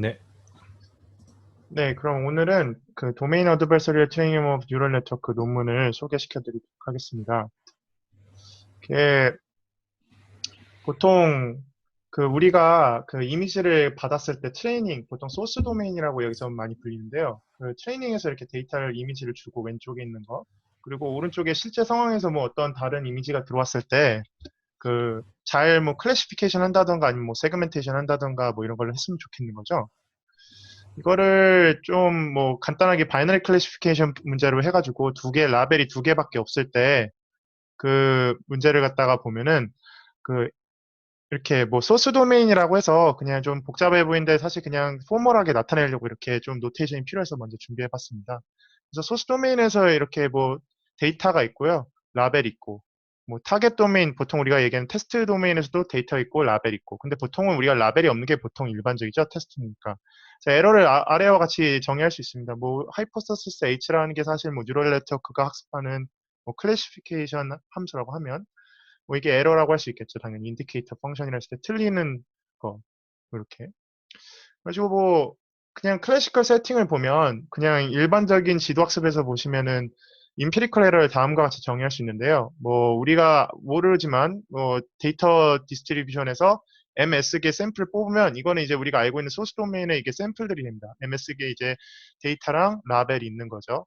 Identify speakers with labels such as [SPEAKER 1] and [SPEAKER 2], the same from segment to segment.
[SPEAKER 1] 네.
[SPEAKER 2] 네, 그럼 오늘은 그 도메인 어드베서리얼 트레이닝 오브 뉴럴 네트워크 논문을 소개시켜 드리도록 하겠습니다. 이게 보통 그 우리가 그 이미지를 받았을 때 트레이닝, 보통 소스 도메인이라고 여기서 많이 불리는데요. 그 트레이닝에서 이렇게 데이터를, 이미지를 주고 왼쪽에 있는 거, 그리고 오른쪽에 실제 상황에서 뭐 어떤 다른 이미지가 들어왔을 때 그 잘 뭐 클래시피케이션 한다던가 아니면 뭐 세그멘테이션 한다던가 뭐 이런 걸 했으면 좋겠는 거죠. 이거를 좀 뭐 간단하게 바이너리 클래시피케이션 문제로 해가지고 라벨이 두 개밖에 없을 때 그 문제를 갖다가 보면은 그 이렇게 뭐 소스 도메인이라고 해서 그냥 좀 복잡해 보이는데 사실 그냥 포멀하게 나타내려고 이렇게 좀 노테이션이 필요해서 먼저 준비해 봤습니다. 그래서 소스 도메인에서 이렇게 뭐 데이터가 있고요. 라벨 있고 뭐 타겟 도메인 보통 우리가 얘기하는 테스트 도메인에서도 데이터 있고 라벨 있고 근데 보통은 우리가 라벨이 없는 게 보통 일반적이죠. 테스트니까. 그래서 에러를 아래와 같이 정의할 수 있습니다. 뭐 하이포서시스 H라는 게 사실 뭐 뉴럴 네트워크가 학습하는 뭐 클래시피케이션 함수라고 하면 뭐 이게 에러라고 할 수 있겠죠. 당연히 인디케이터 펑션이라 했을 때 틀리는 거 이렇게. 그래가지고 뭐 그냥 클래시컬 세팅을 보면 그냥 일반적인 지도학습에서 보시면은 임피리컬 에러를 다음과 같이 정의할 수 있는데요. 뭐 우리가 모르지만 뭐 데이터 디스트리뷰션에서 MS계 샘플 뽑으면 이거는 이제 우리가 알고 있는 소스 도메인에 이게 샘플들이 됩니다. MS계 이제 데이터랑 라벨이 있는 거죠.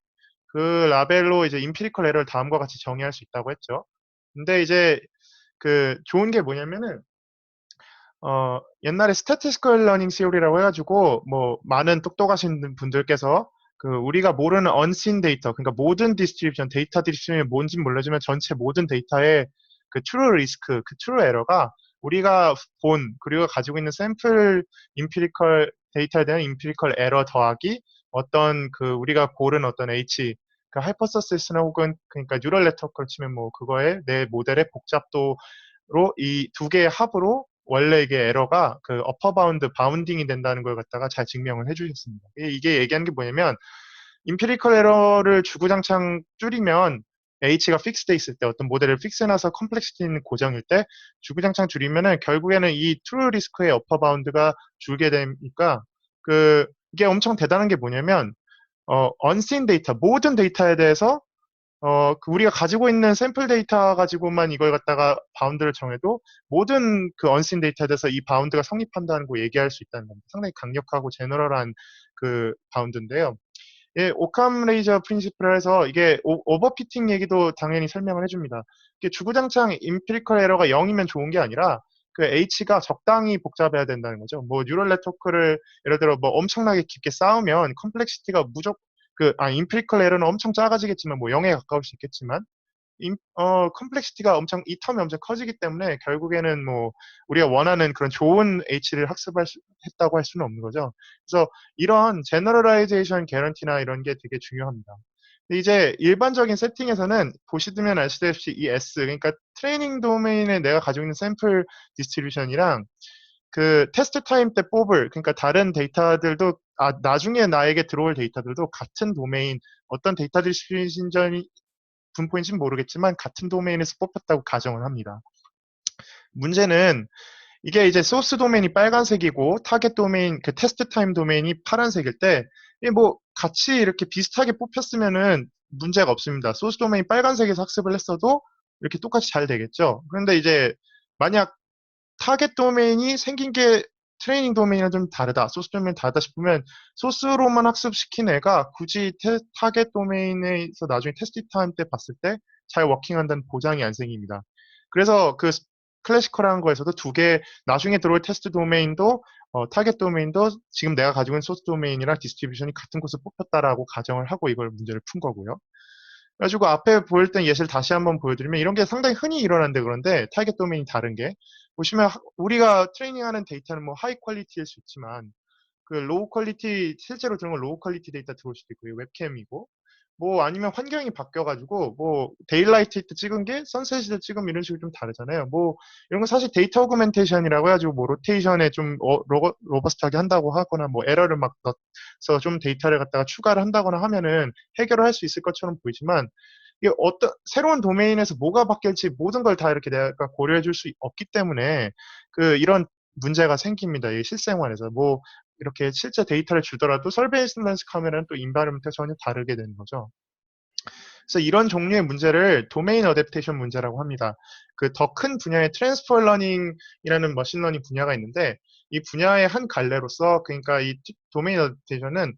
[SPEAKER 2] 그 라벨로 이제 임피리컬 에러를 다음과 같이 정의할 수 있다고 했죠. 근데 이제 그 좋은 게 뭐냐면은 옛날에 스태티스컬 러닝 시오리라고 해가지고 뭐 많은 똑똑하신 분들께서 그 우리가 모르는 언신 데이터, 그러니까 모든 디스트리뷰션, 데이터 디스트리뷰션이 뭔지 몰라지만 전체 모든 데이터의 그 트루 리스크, 그 트루 에러가 우리가 본 그리고 가지고 있는 샘플 임피리컬 데이터에 대한 임피리컬 에러 더하기 어떤 그 우리가 고른 어떤 H 그 하이퍼서시스나 혹은 그러니까 뉴럴 네트워크를 치면 뭐 그거에 내 모델의 복잡도 이 두 개의 합으로 원래 이게 에러가 그 어퍼 바운드 바운딩이 된다는 걸 갖다가 잘 증명을 해주셨습니다. 이게 얘기하는 게 뭐냐면 임피리컬 에러를 주구장창 줄이면 H가 픽스돼 있을 때 어떤 모델을 픽스해놔서 컴플렉시티는 고정일 때 주구장창 줄이면은 결국에는 이 트루 리스크의 어퍼 바운드가 줄게 되니까 그 이게 엄청 대단한 게 뭐냐면 언신 데이터 모든 데이터에 대해서 그 우리가 가지고 있는 샘플 데이터 가지고만 이걸 갖다가 바운드를 정해도 모든 그 언신 데이터에 대해서 이 바운드가 성립한다는 거 얘기할 수 있다는 겁니다. 상당히 강력하고 제너럴한 그 바운드인데요. 예, 오캄 레이저 프린시플을 해서 이게 오버피팅 얘기도 당연히 설명을 해줍니다. 이게 주구장창 임피리컬 에러가 0이면 좋은 게 아니라 그 H가 적당히 복잡해야 된다는 거죠. 뭐 뉴럴 네트워크를 예를 들어 뭐 엄청나게 깊게 쌓으면 컴플렉시티가 임피리컬 에러는 엄청 작아지겠지만 뭐 0에 가까울 수 있겠지만 컴플렉시티가 이 텀이 엄청 커지기 때문에 결국에는 뭐 우리가 원하는 그런 좋은 H를 했다고 할 수는 없는 거죠. 그래서 이런 제너럴라이제이션 개런티나 이런 게 되게 중요합니다. 근데 이제 일반적인 세팅에서는 보시면 아시다시피 이 S, 그러니까 트레이닝 도메인에 내가 가지고 있는 샘플 디스트리뷰션이랑 그 테스트 타임 때 그러니까 다른 데이터들도 나중에 나에게 들어올 데이터들도 같은 도메인 어떤 데이터 디스트리뷰션 분포인지는 모르겠지만 같은 도메인에서 뽑혔다고 가정을 합니다. 문제는 이게 이제 소스 도메인이 빨간색이고 타겟 도메인, 그 테스트 타임 도메인이 파란색일 때, 뭐 같이 이렇게 비슷하게 뽑혔으면은 문제가 없습니다. 소스 도메인 빨간색에서 학습을 했어도 이렇게 똑같이 잘 되겠죠. 그런데 이제 만약 타겟 도메인이 생긴 게 트레이닝 도메인이랑 좀 다르다, 소스 도메인 다르다 싶으면 소스로만 학습시킨 애가 굳이 타겟 도메인에서 나중에 테스트 타임 때 봤을 때 잘 워킹한다는 보장이 안 생깁니다. 그래서 그 클래시컬한 거에서도 나중에 들어올 테스트 도메인도 타겟 도메인도 지금 내가 가지고 있는 소스 도메인이랑 디스트리뷰션이 같은 곳을 뽑혔다라고 가정을 하고 이걸 문제를 푼 거고요. 그래가지고 앞에 보일 땐 예시를 다시 한번 보여드리면 이런 게 상당히 흔히 일어나는데 그런데 타겟 도메인이 다른 게 보시면 우리가 트레이닝하는 데이터는 뭐 하이 퀄리티일 수 있지만 그 로우 퀄리티 실제로 들어온 로우 퀄리티 데이터 들어올 수도 있고요. 웹캠이고 뭐 아니면 환경이 바뀌어가지고 뭐 데일라이트 때 찍은 게 선셋일 때 찍으면 이런 식으로 좀 다르잖아요. 뭐 이런 건 사실 데이터 오그멘테이션이라고 해가지고 뭐 로테이션에 좀 로버스트하게 한다고 하거나 뭐 에러를 막 넣어서 좀 데이터를 갖다가 추가를 한다거나 하면은 해결을 할 수 있을 것처럼 보이지만 이게 어떤 새로운 도메인에서 뭐가 바뀔지 모든 걸 다 이렇게 내가 고려해 줄 수 없기 때문에 이런 문제가 생깁니다. 이 실생활에서. 뭐 이렇게 실제 데이터를 주더라도 서베일런스 카메라는 또 인바이러먼트가 전혀 다르게 되는 거죠. 그래서 이런 종류의 문제를 도메인 어댑테이션 문제라고 합니다. 그 더 큰 분야의 트랜스퍼 러닝이라는 머신러닝 분야가 있는데 이 분야의 한 갈래로서 그러니까 이 도메인 어댑테이션은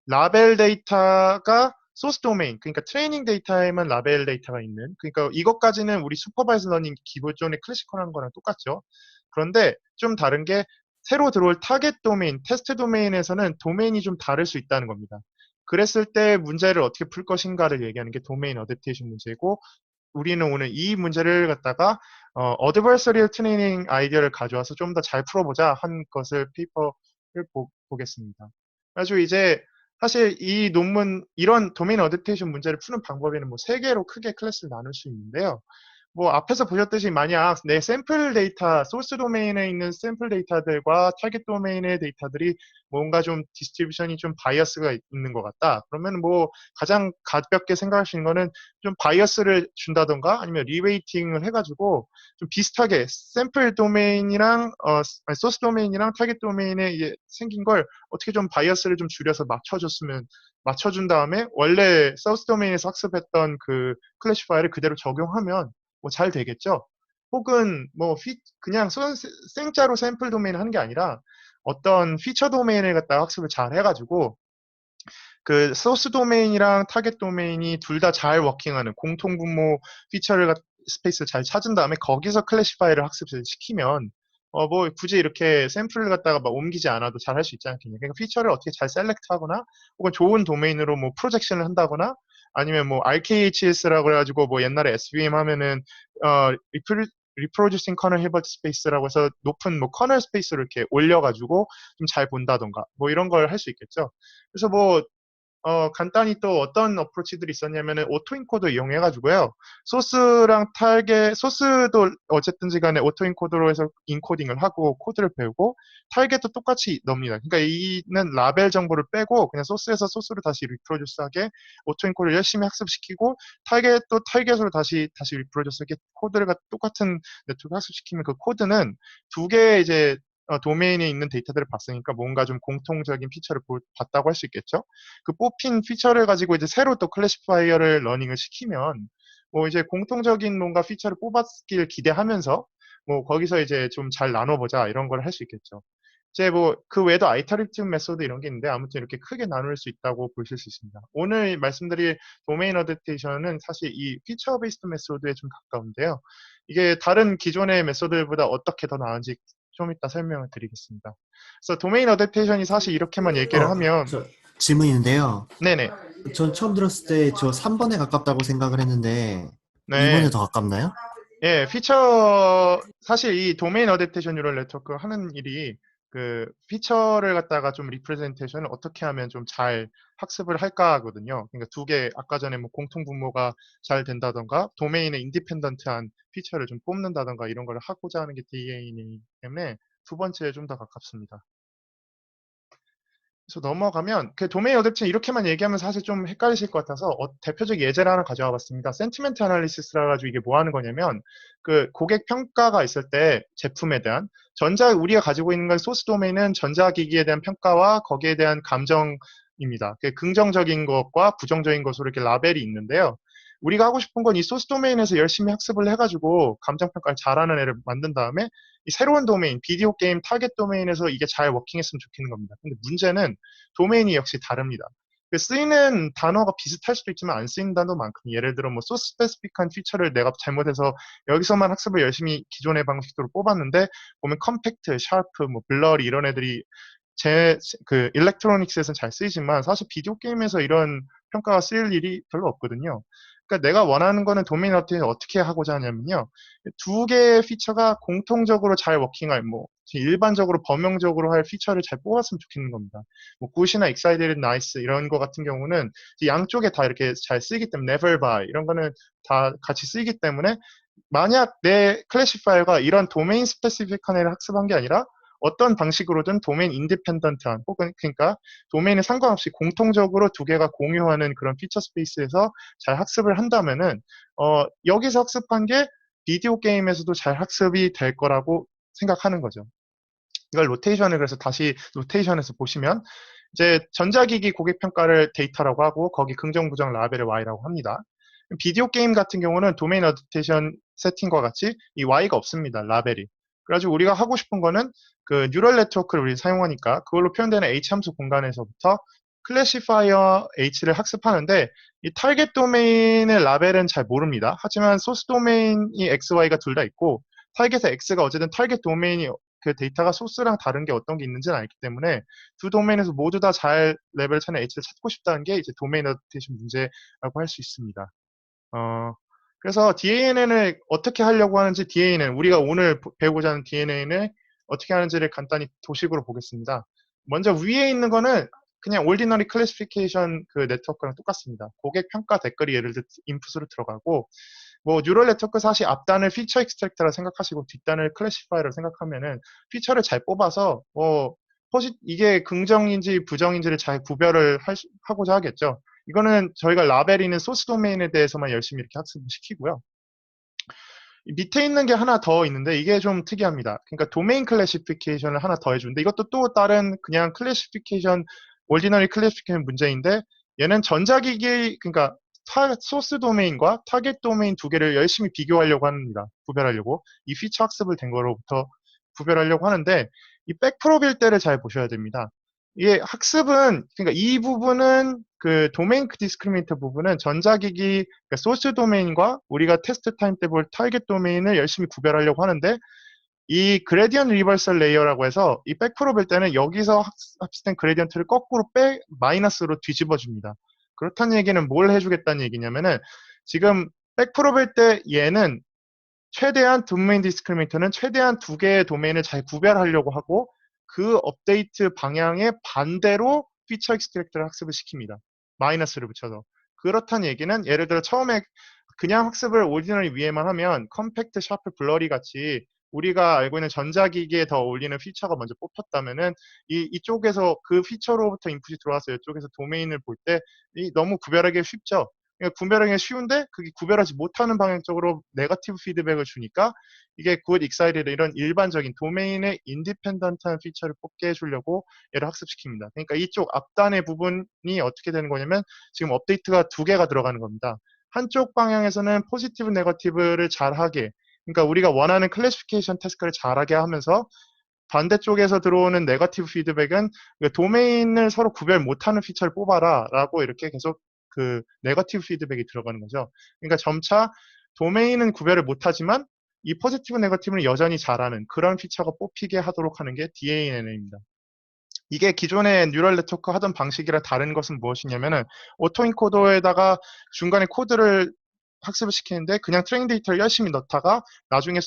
[SPEAKER 2] 라벨 데이터가 소스 도메인, 그러니까 트레이닝 데이터에만 라벨 데이터가 있는, 그러니까 이것까지는 우리 슈퍼바이즈 러닝 기본적인 클래시컬한 거랑 똑같죠. 그런데 좀 다른 게 새로 들어올 타겟 도메인, 테스트 도메인에서는 도메인이 좀 다를 수 있다는 겁니다. 그랬을 때 문제를 어떻게 풀 것인가를 얘기하는 게 도메인 어댑테이션 문제이고, 우리는 오늘 이 문제를 갖다가 어드버서리얼 트레이닝 아이디어를 가져와서 좀 더 잘 풀어보자 한 것을 페이퍼를 보겠습니다. 그래가지고 이제 사실 이 논문 이런 도메인 어댑테이션 문제를 푸는 방법에는 뭐 세 개로 크게 클래스를 나눌 수 있는데요. 뭐 앞에서 보셨듯이 만약 내 샘플 데이터, 소스 도메인에 있는 샘플 데이터들과 타겟 도메인의 데이터들이 뭔가 좀 디스트리뷰션이 좀 바이어스가 있는 것 같다. 그러면 뭐 가장 가볍게 생각할 수 있는 거는 좀 바이어스를 준다던가 아니면 리웨이팅을 해가지고 좀 비슷하게 샘플 도메인이랑 소스 도메인이랑 타겟 도메인에 생긴 걸 어떻게 좀 바이어스를 좀 줄여서 맞춰준 다음에 원래 소스 도메인에서 학습했던 그 클래시파이어를 그대로 적용하면 뭐 잘 되겠죠. 혹은 뭐 그냥 생짜로 샘플 도메인을 하는 게 아니라 어떤 피처 도메인을 갖다가 학습을 잘 해가지고 그 소스 도메인이랑 타겟 도메인이 둘 다 잘 워킹하는 공통 분모 피처를 스페이스를 잘 찾은 다음에 거기서 클래시파이를 학습을 시키면 뭐 굳이 이렇게 샘플을 갖다가 막 옮기지 않아도 잘 할 수 있지 않겠냐. 그러니까 피처를 어떻게 잘 셀렉트하거나 혹은 좋은 도메인으로 뭐 프로젝션을 한다거나 아니면 뭐 RKHS라고 해가지고 뭐 옛날에 SVM 하면은 리프로듀싱 커널 히버트 스페이스라고 해서 높은 뭐 커널 스페이스를 이렇게 올려가지고 좀 잘 본다던가 뭐 이런 걸 할 수 있겠죠. 그래서 뭐 간단히 또 어떤 어프로치들이 있었냐면은 오토인코더 이용해가지고요. 소스도 어쨌든지 간에 오토인코더로 해서 인코딩을 하고 코드를 배우고 타겟도 똑같이 넣습니다. 그러니까 이는 라벨 정보를 빼고 그냥 소스에서 소스로 다시 리프로듀스하게 오토인코더를 열심히 학습시키고 타겟도 타겟으로 다시 리프로듀스하게 코드를 똑같은 네트워크 학습시키면 그 코드는 두 개의 이제 도메인에 있는 데이터들을 봤으니까 뭔가 좀 공통적인 피처를 봤다고 할 수 있겠죠. 그 뽑힌 피처를 가지고 이제 새로 또 클래시파이어를 러닝을 시키면 뭐 이제 공통적인 뭔가 피처를 뽑았길 기대하면서 뭐 거기서 이제 좀 잘 나눠보자 이런 걸 할 수 있겠죠. 이제 뭐 그 외에도 아이터리티브 메소드 이런 게 있는데 아무튼 이렇게 크게 나눌 수 있다고 보실 수 있습니다. 오늘 말씀드릴 도메인 어댑테이션은 사실 이 피처 베이스드 메소드에 좀 가까운데요. 이게 다른 기존의 메소드보다 어떻게 더 나은지 좀 이따 설명을 드리겠습니다. 그래서 도메인 어댑테이션이 사실 이렇게만 얘기를 하면
[SPEAKER 1] 저 질문 있는데요.
[SPEAKER 2] 네네.
[SPEAKER 1] 전 처음 들었을 때 저 3번에 가깝다고 생각을 했는데 2번에
[SPEAKER 2] 네.
[SPEAKER 1] 더 가깝나요?
[SPEAKER 2] 예, 사실 이 도메인 어댑테이션 뉴럴 네트워크 하는 일이 그 피처를 갖다가 좀 리프레젠테이션을 어떻게 하면 좀 잘 학습을 할까 하거든요. 그러니까 두 개, 아까 전에 뭐 공통 분모가 잘 된다던가, 도메인의 인디펜던트한 피처를 좀 뽑는다던가 이런 걸 하고자 하는 게 DA이기 때문에 두 번째에 좀 더 가깝습니다. 그래서 넘어가면 그 도메인 어댑션 이렇게만 얘기하면 사실 좀 헷갈리실 것 같아서 대표적 예제를 하나 가져와 봤습니다. 센티멘트 애널리시스라 가지고 이게 뭐 하는 거냐면 그 고객 평가가 있을 때 제품에 대한 우리가 가지고 있는 건 소스 도메인은 전자기기에 대한 평가와 거기에 대한 감정입니다. 그 긍정적인 것과 부정적인 것으로 이렇게 라벨이 있는데요. 우리가 하고 싶은 건 이 소스 도메인에서 열심히 학습을 해가지고 감정평가를 잘하는 애를 만든 다음에 이 새로운 도메인, 비디오 게임 타겟 도메인에서 이게 잘 워킹했으면 좋겠는 겁니다. 근데 문제는 도메인이 역시 다릅니다. 그 쓰이는 단어가 비슷할 수도 있지만 안 쓰이는 단어도 많고 예를 들어 뭐 소스 스페시픽한 피처를 내가 잘못해서 여기서만 학습을 열심히 기존의 방식으로 뽑았는데 보면 컴팩트, 샤프, 뭐 블러리 이런 애들이 그 일렉트로닉스에서는 잘 쓰이지만 사실 비디오 게임에서 이런 평가가 쓰일 일이 별로 없거든요. 그러니까 내가 원하는 거는 도메인 어떻게 하고자 하냐면요. 두 개의 피처가 공통적으로 잘 워킹할 뭐 일반적으로 범용적으로 할 피처를 잘 뽑았으면 좋겠는 겁니다. 뭐 굿이나 excited, nice 이런 거 같은 경우는 양쪽에 다 이렇게 잘 쓰이기 때문에 never buy 이런 거는 다 같이 쓰이기 때문에 만약 내 클래시파이어가 이런 도메인 스페시픽한 애를 학습한 게 아니라 어떤 방식으로든 도메인 인디펜던트한 혹은 그러니까 도메인에 상관없이 공통적으로 두 개가 공유하는 그런 피처 스페이스에서 잘 학습을 한다면은 여기서 학습한 게 비디오 게임에서도 잘 학습이 될 거라고 생각하는 거죠. 이걸 로테이션을 그래서 다시 로테이션에서 보시면 이제 전자기기 고객 평가를 데이터라고 하고 거기 긍정 부정 라벨을 y라고 합니다. 비디오 게임 같은 경우는 도메인 어댑테이션 세팅과 같이 이 y가 없습니다. 라벨이. 그래가지고 우리가 하고 싶은 거는 그 뉴럴 네트워크를 우리 사용하니까 그걸로 표현되는 h 함수 공간에서부터 클래시파이어 h를 학습하는데 이 타겟 도메인의 라벨은 잘 모릅니다. 하지만 소스 도메인이 x, y가 둘 다 있고 타겟의 x가 어쨌든 타겟 도메인이 그 데이터가 소스랑 다른 게 어떤 게 있는지는 알기 때문에 두 도메인에서 모두 다 잘 레벨 차는 h를 찾고 싶다는 게 이제 도메인 어댑테이션 문제라고 할 수 있습니다. 그래서 DANN을 어떻게 하려고 하는지 DANN, 우리가 오늘 배우고자 하는 DNN을 어떻게 하는지를 간단히 도식으로 보겠습니다. 먼저 위에 있는 거는 그냥 ordinary classification 그 네트워크랑 똑같습니다. 고객 평가 댓글이 예를 들어 인풋으로 들어가고 뭐 뉴럴 네트워크 사실 앞단을 피처 익스트랙터라 생각하시고 뒷단을 클래시파이어로 생각하면은 피처를 잘 뽑아서 이게 긍정인지 부정인지를 잘 구별을 하고자 하겠죠. 이거는 저희가 라벨이는 소스 도메인에 대해서만 열심히 이렇게 학습을 시키고요. 밑에 있는 게 하나 더 있는데 이게 좀 특이합니다. 그러니까 도메인 클래시피케이션을 하나 더 해주는데 이것도 또 다른 그냥 클래시피케이션, 올디너리 클래시피케이션 문제인데 얘는 전자기기, 그러니까 소스 도메인과 타겟 도메인 두 개를 열심히 비교하려고 합니다. 구별하려고. 이 피처 학습을 된 거로부터 구별하려고 하는데 이 백프로빌 때를 잘 보셔야 됩니다. 이게 학습은, 그러니까 이 부분은 그 도메인 디스크리미네이터 부분은 전자기기, 그러니까 소스 도메인과 우리가 테스트 타임 때 볼 타겟 도메인을 열심히 구별하려고 하는데 이 그레디언트 리버설 레이어라고 해서 이 백프로빌 때는 여기서 학습된 그레디언트를 거꾸로 마이너스로 뒤집어 줍니다. 그렇다는 얘기는 뭘 해주겠다는 얘기냐면은 지금 백프로빌 때 얘는 최대한 도메인 디스크리미네이터는 최대한 두 개의 도메인을 잘 구별하려고 하고 그 업데이트 방향의 반대로 피처 익스트랙터를 학습을 시킵니다. 마이너스를 붙여서. 그렇다는 얘기는 예를 들어 처음에 그냥 학습을 오리지널 위에만 하면 컴팩트, 샤프, 블러리 같이 우리가 알고 있는 전자기기에 더 어울리는 피처가 먼저 뽑혔다면은 이쪽에서 그 피처로부터 인풋이 들어와서 이쪽에서 도메인을 볼 때 너무 구별하기 쉽죠. 그러니까 구별하기 쉬운데 그게 구별하지 못하는 방향 쪽으로 네거티브 피드백을 주니까 이게 good, excited 이런 일반적인 도메인의 인디펜던트한 피처를 뽑게 해주려고 얘를 학습시킵니다. 그러니까 이쪽 앞단의 부분이 어떻게 되는 거냐면 지금 업데이트가 두 개가 들어가는 겁니다. 한쪽 방향에서는 포지티브, 네거티브를 잘하게, 그러니까 우리가 원하는 클래시피케이션 태스크를 잘하게 하면서 반대쪽에서 들어오는 네거티브 피드백은 도메인을 서로 구별 못하는 피처를 뽑아라 라고 이렇게 계속 그 네거티브 피드백이 들어가는 거죠. 그러니까 점차 도메인은 구별을 못하지만 이 포지티브, 네거티브는 여전히 잘하는 그런 피처가 뽑히게 하도록 하는 게 DANN입니다. 이게 기존의 뉴럴 네트워크 하던 방식이랑 다른 것은 무엇이냐면은 오토인코더에다가 중간에 코드를 학습을 시키는데 그냥 트레인 데이터를 열심히 넣다가 나중에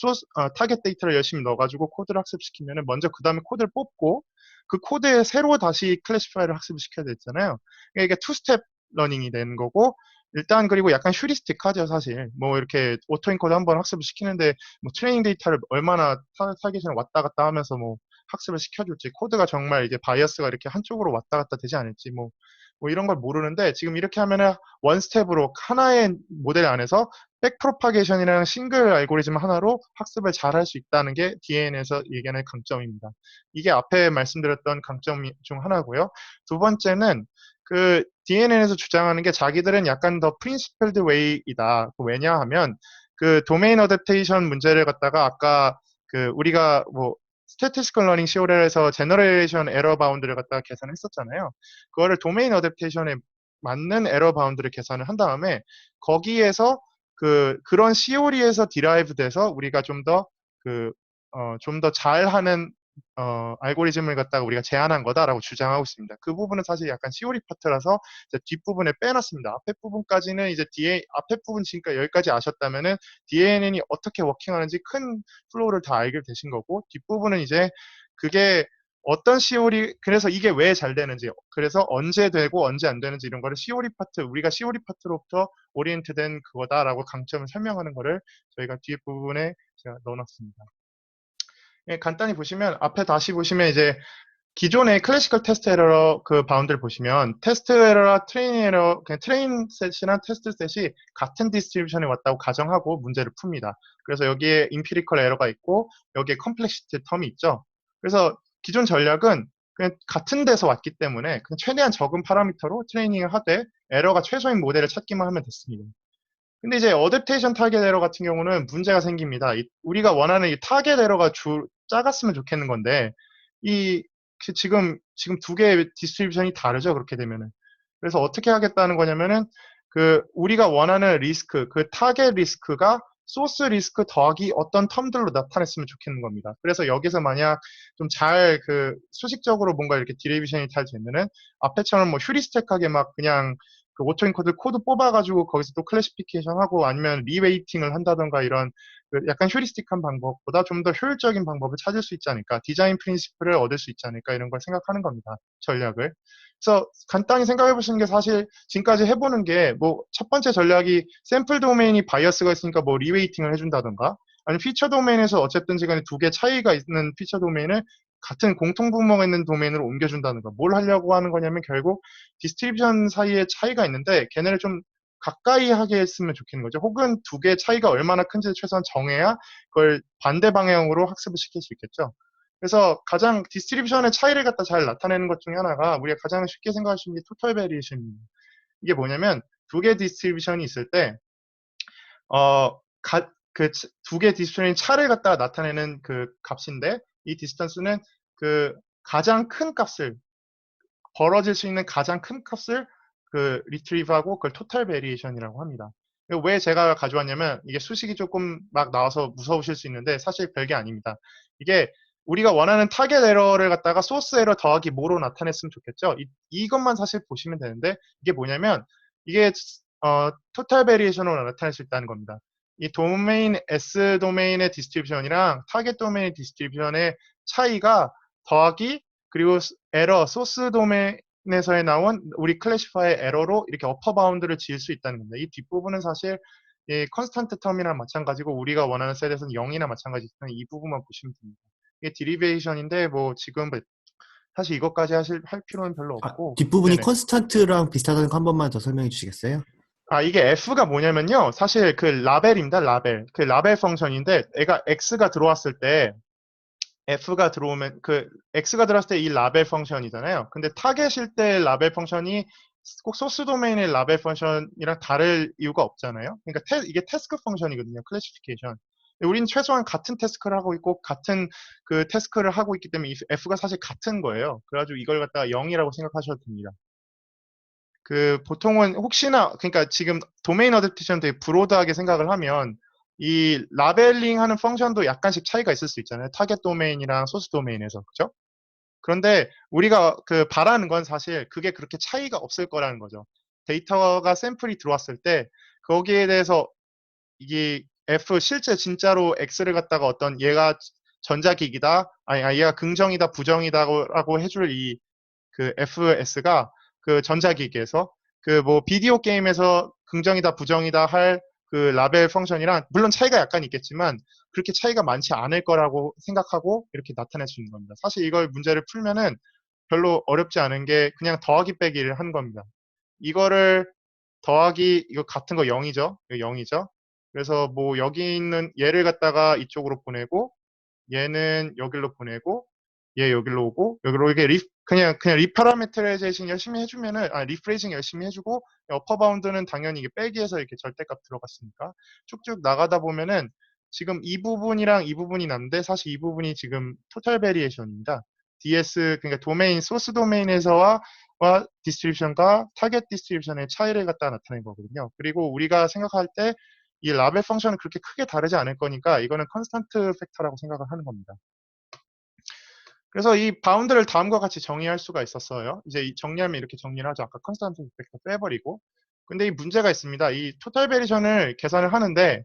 [SPEAKER 2] 타겟 데이터를 열심히 넣어가지고 코드를 학습시키면은 먼저 그 다음에 코드를 뽑고 그 코드에 새로 다시 클래시파이를 학습을 시켜야 되잖아요. 그러니까 이게 투 스텝 러닝이 되는 거고 일단 그리고 약간 휴리스틱하죠 사실. 뭐 이렇게 오토인코드 한번 학습을 시키는데 뭐 트레이닝 데이터를 얼마나 타겟에 왔다 갔다 하면서 뭐 학습을 시켜줄지 코드가 정말 이게 바이어스가 이렇게 한쪽으로 왔다 갔다 되지 않을지 뭐 이런 걸 모르는데 지금 이렇게 하면은 원 스텝으로 하나의 모델 안에서 백 프로파게이션이라는 싱글 알고리즘 하나로 학습을 잘 할 수 있다는 게 DNN에서 얘기하는 강점입니다. 이게 앞에 말씀드렸던 강점 중 하나고요. 두 번째는 그 DNN에서 주장하는 게 자기들은 약간 더 프린시플드 웨이이다. 왜냐하면 그 도메인 어댑테이션 문제를 갖다가 아까 그 우리가 뭐 스태티스컬 러닝 CORL에서 제너레이션 에러 바운드를 갖다가 계산했었잖아요. 그거를 도메인 어댑테이션에 맞는 에러 바운드를 계산을 한 다음에 거기에서 그런 COR에서 디라이브 돼서 우리가 좀 더 잘하는 알고리즘을 갖다가 우리가 제안한 거다라고 주장하고 있습니다. 그 부분은 사실 약간 COR 파트라서 뒷부분에 빼놨습니다. 앞에 부분까지는 이제 앞에 부분 지금까지 여기까지 아셨다면은 DNN이 어떻게 워킹하는지 큰 플로우를 다 알게 되신 거고 뒷부분은 이제 그게 어떤 COR, 그래서 이게 왜 잘 되는지, 그래서 언제 되고 언제 안 되는지 이런 거를 COR 파트, 우리가 COR 파트로부터 오리엔트 된 그거다라고 강점을 설명하는 거를 저희가 뒷부분에 제가 넣어놨습니다. 예, 간단히 보시면 앞에 다시 보시면 이제 기존의 클래시컬 테스트 에러 그 바운드를 보시면 테스트 에러와 트레인 에러, 그냥 트레인 셋이랑 테스트 셋이 같은 디스트리뷰션에 왔다고 가정하고 문제를 풉니다. 그래서 여기에 임피리컬 에러가 있고 여기에 컴플렉시티 텀이 있죠. 그래서 기존 전략은 그냥 같은 데서 왔기 때문에 그냥 최대한 적은 파라미터로 트레이닝을 하되 에러가 최소인 모델을 찾기만 하면 됐습니다. 근데 이제 어댑테이션 타겟 에러 같은 경우는 문제가 생깁니다. 우리가 원하는 이 타겟 에러가 작았으면 좋겠는 건데 이 지금 두 개의 디스트리뷰션이 다르죠. 그렇게 되면은. 그래서 어떻게 하겠다는 거냐면은 그 우리가 원하는 리스크, 그 타겟 리스크가 소스 리스크 더하기 어떤 텀들로 나타냈으면 좋겠는 겁니다. 그래서 여기서 만약 좀 잘 그 수식적으로 뭔가 이렇게 디리비션이 잘 되면은 앞에처럼 뭐 휴리스틱하게 막 그냥 그 오토인코드 코드 뽑아가지고 거기서 또 클래시피케이션 하고 아니면 리웨이팅을 한다던가 이런 그 약간 휴리스틱한 방법보다 좀 더 효율적인 방법을 찾을 수 있지 않을까, 디자인 프린시플을 얻을 수 있지 않을까 이런 걸 생각하는 겁니다. 전략을. 그래서 간단히 생각해 보시는 게 사실 지금까지 해보는 게 뭐 첫 번째 전략이 샘플 도메인이 바이어스가 있으니까 뭐 리웨이팅을 해준다던가 아니면 피처 도메인에서 어쨌든지 간에 두 개 차이가 있는 피처 도메인을 같은 공통 분모가 있는 도메인으로 옮겨준다는 거. 뭘 하려고 하는 거냐면 결국 디스트리뷰션 사이에 차이가 있는데 걔네를 좀 가까이 하게 했으면 좋겠는 거죠. 혹은 두 개의 차이가 얼마나 큰지 최소한 정해야 그걸 반대 방향으로 학습을 시킬 수 있겠죠. 그래서 가장 디스트리뷰션의 차이를 갖다 잘 나타내는 것 중에 하나가 우리가 가장 쉽게 생각할 수 있는 게 토탈 베리에이션입니다. 이게 뭐냐면 두 개의 디스트리뷰션이 있을 때 그 두 개의 디스트리뷰션의 차를 갖다가 나타내는 그 값인데 이 디스턴스는 그 가장 큰 값을 벌어질 수 있는 가장 큰 값을 그 리트리브하고 그걸 토탈 베리에이션이라고 합니다. 왜 제가 가져왔냐면 이게 수식이 조금 막 나와서 무서우실 수 있는데 사실 별게 아닙니다. 이게 우리가 원하는 타겟 에러를 갖다가 소스 에러 더하기 뭐로 나타냈으면 좋겠죠. 이것만 사실 보시면 되는데 이게 뭐냐면 이게 토탈 베리에이션으로 나타낼 수 있다는 겁니다. 이 도메인 S 도메인의 디스트리뷰션이랑 타겟 도메인의 디스트리뷰션의 차이가 더하기 그리고 에러, 소스 도메인에서 나온 우리 클래시파의 에러로 이렇게 어퍼 바운드를 지을 수 있다는 겁니다. 이 뒷부분은 사실 이 컨스탄트 텀이랑 마찬가지고 우리가 원하는 셋에서는 0이나 마찬가지지만 이 부분만 보시면 됩니다. 이게 디리베이션인데 뭐 지금 사실 이것까지 할 필요는 별로
[SPEAKER 1] 아,
[SPEAKER 2] 없고
[SPEAKER 1] 뒷부분이
[SPEAKER 2] 네네.
[SPEAKER 1] 컨스탄트랑 비슷하다는 거 한 번만 더 설명해 주시겠어요?
[SPEAKER 2] 이게 F가 뭐냐면요. 사실 그 라벨입니다. 라벨. 그 라벨 펑션인데 애가 X가 들어왔을 때 F가 들어오면 그 X가 들어왔을 때 이 라벨 펑션이잖아요. 근데 타겟일 때 라벨 펑션이 꼭 소스 도메인의 라벨 펑션이랑 다를 이유가 없잖아요. 그러니까 이게 태스크 펑션이거든요. 클래시피케이션. 우리는 최소한 같은 태스크를 하고 있고 같은 그 태스크를 하고 있기 때문에 이 F가 사실 같은 거예요. 그래가지고 이걸 갖다가 0이라고 생각하셔도 됩니다. 그 보통은 혹시나 그러니까 지금 도메인 어댑테이션 되게 브로드하게 생각을 하면 이 라벨링 하는 펑션도 약간씩 차이가 있을 수 있잖아요. 타겟 도메인이랑 소스 도메인에서. 그죠? 그런데 우리가 그 바라는 건 사실 그게 그렇게 차이가 없을 거라는 거죠. 데이터가 샘플이 들어왔을 때 거기에 대해서 이게 F 실제 진짜로 X를 갖다가 어떤 얘가 전자기기다, 얘가 긍정이다, 부정이다라고 해줄 이 그 FS가 그 전자기기에서 그 뭐 비디오 게임에서 긍정이다 부정이다 할 그 라벨 펑션이랑 물론 차이가 약간 있겠지만 그렇게 차이가 많지 않을 거라고 생각하고 이렇게 나타낼 수 있는 겁니다. 사실 이걸 문제를 풀면은 별로 어렵지 않은 게 그냥 더하기 빼기를 한 겁니다. 이거를 더하기 이거 같은 거 0이죠. 0이죠. 그래서 뭐 여기 있는 얘를 갖다가 이쪽으로 보내고 얘는 여기로 보내고 얘 여기로 오고 여기로 이게 그냥 리파라메트라이제이션 열심히 해주면은 리프레이징 열심히 해주고 어퍼 바운드는 당연히 이게 빼기해서 이렇게 절대값 들어갔으니까 쭉쭉 나가다 보면은 지금 이 부분이랑 이 부분이 남는데 사실 이 부분이 지금 토탈 베리에이션입니다. DS 그러니까 도메인 소스 도메인에서와 디스트리뷰션과 타겟 디스트리뷰션의 차이를 갖다 나타낸 거거든요. 그리고 우리가 생각할 때 이 라벨 펑션은 그렇게 크게 다르지 않을 거니까 이거는 컨스탄트 팩터라고 생각을 하는 겁니다. 그래서 이 바운드를 다음과 같이 정의할 수가 있었어요. 이제 정리하면 이렇게 정리를 하죠. 아까 컨스탄트 팩터 빼버리고. 근데 이 문제가 있습니다. 이 토탈 베리션을 계산을 하는데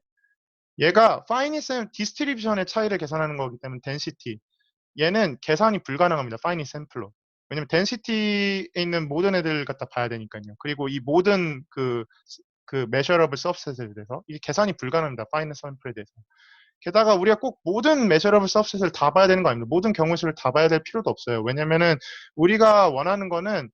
[SPEAKER 2] 얘가 파이닛 디스트리뷰션의 차이를 계산하는 거기 때문에 덴시티 얘는 계산이 불가능합니다. 파이닛 샘플로. 왜냐면 덴시티에 있는 모든 애들 갖다 봐야 되니까요. 그리고 이 모든 그 measurable subset에 대해서 이게 계산이 불가능합니다. 파이닛 샘플에 대해서. 게다가 우리가 꼭 모든 measurable subset을 다 봐야 되는 거 아닙니다. 모든 경우수를 다 봐야 될 필요도 없어요. 왜냐면은 우리가 원하는 거는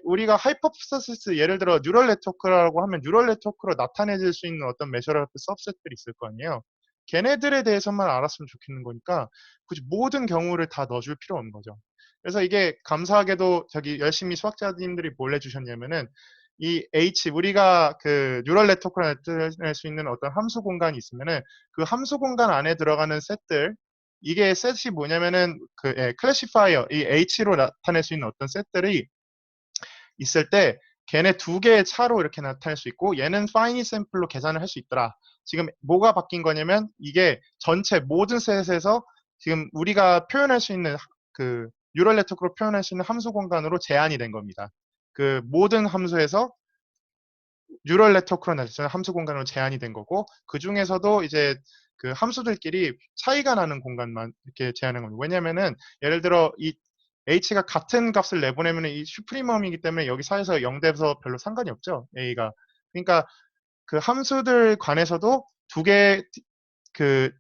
[SPEAKER 2] 우리가 하이퍼서시스 예를 들어 뉴럴 네트워크라고 하면 뉴럴 네트워크로 나타내질 수 있는 어떤 measurable subset들이 있을 거 아니에요. 걔네들에 대해서만 알았으면 좋겠는 거니까 굳이 모든 경우를 다 넣어줄 필요 없는 거죠. 그래서 이게 감사하게도 저기 열심히 수학자님들이 뭘 해주셨냐면은 이 H, 우리가 그 뉴럴 네트워크를 나타낼 수 있는 어떤 함수 공간이 있으면은 그 함수 공간 안에 들어가는 셋들, 이게 셋이 뭐냐면은 그 클래시파이어, 이 H로 나타낼 수 있는 어떤 셋들이 있을 때 걔네 두 개의 차로 이렇게 나타낼 수 있고 얘는 파이니 샘플로 계산을 할 수 있더라. 지금 뭐가 바뀐 거냐면 이게 전체 모든 셋에서 지금 우리가 표현할 수 있는 그 뉴럴 네트워크로 표현할 수 있는 함수 공간으로 제한이 된 겁니다. 그 모든 함수에서 뉴럴 네트워크로 나타내는 함수 공간으로 제한이 된 거고 그 중에서도 이제 그 함수들끼리 차이가 나는 공간만 이렇게 제한한 겁니다. 왜냐면은 예를 들어 이 h가 같은 값을 내보내면 이 슈프리멈이기 때문에 여기 사이에서 0대에서 별로 상관이 없죠. a가. 그러니까 그 함수들 관해서도 두 개 그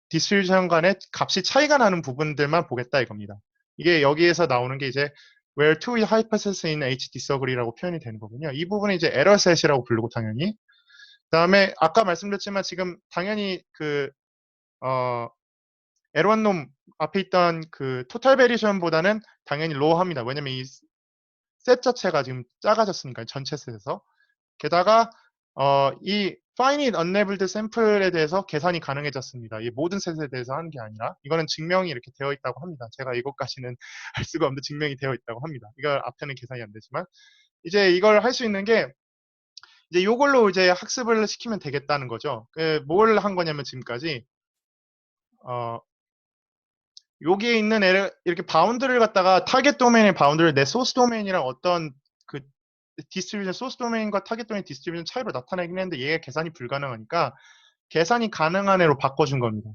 [SPEAKER 2] 디스트리뷰션 간의 값이 차이가 나는 부분들만 보겠다 이겁니다. 이게 여기에서 나오는 게 이제 where two hypotheses in H disagree라고 표현이 되는 거군요. 이 부분은 이제 에러 셋이라고 부르고 당연히. 그다음에 아까 말씀드렸지만 지금 당연히 그 L1놈 앞에 있던 그 토탈 베리션보다는 당연히 로우합니다. 왜냐면 이 셋 자체가 지금 작아졌으니까 전체 셋에서. 게다가 이 finite unlabeled sample에 대해서 계산이 가능해졌습니다. 이 모든 셋에 대해서 하는 게 아니라 이거는 증명이 이렇게 되어 있다고 합니다. 제가 이것까지는 알 수가 없는데 증명이 되어 있다고 합니다. 이거 앞에는 계산이 안 되지만 이제 이걸 할 수 있는 게 이제 이걸로 이제 학습을 시키면 되겠다는 거죠. 뭘 한 거냐면 지금까지 어, 여기에 있는 이렇게 바운드를 갖다가 타겟 도메인의 바운드를 내 소스 도메인이랑 어떤 그 디스트리뷰션 소스 도메인과 타겟 도메인 디스트리뷰션 차이로 나타내긴 했는데 얘가 계산이 불가능하니까 계산이 가능한 애로 바꿔준 겁니다.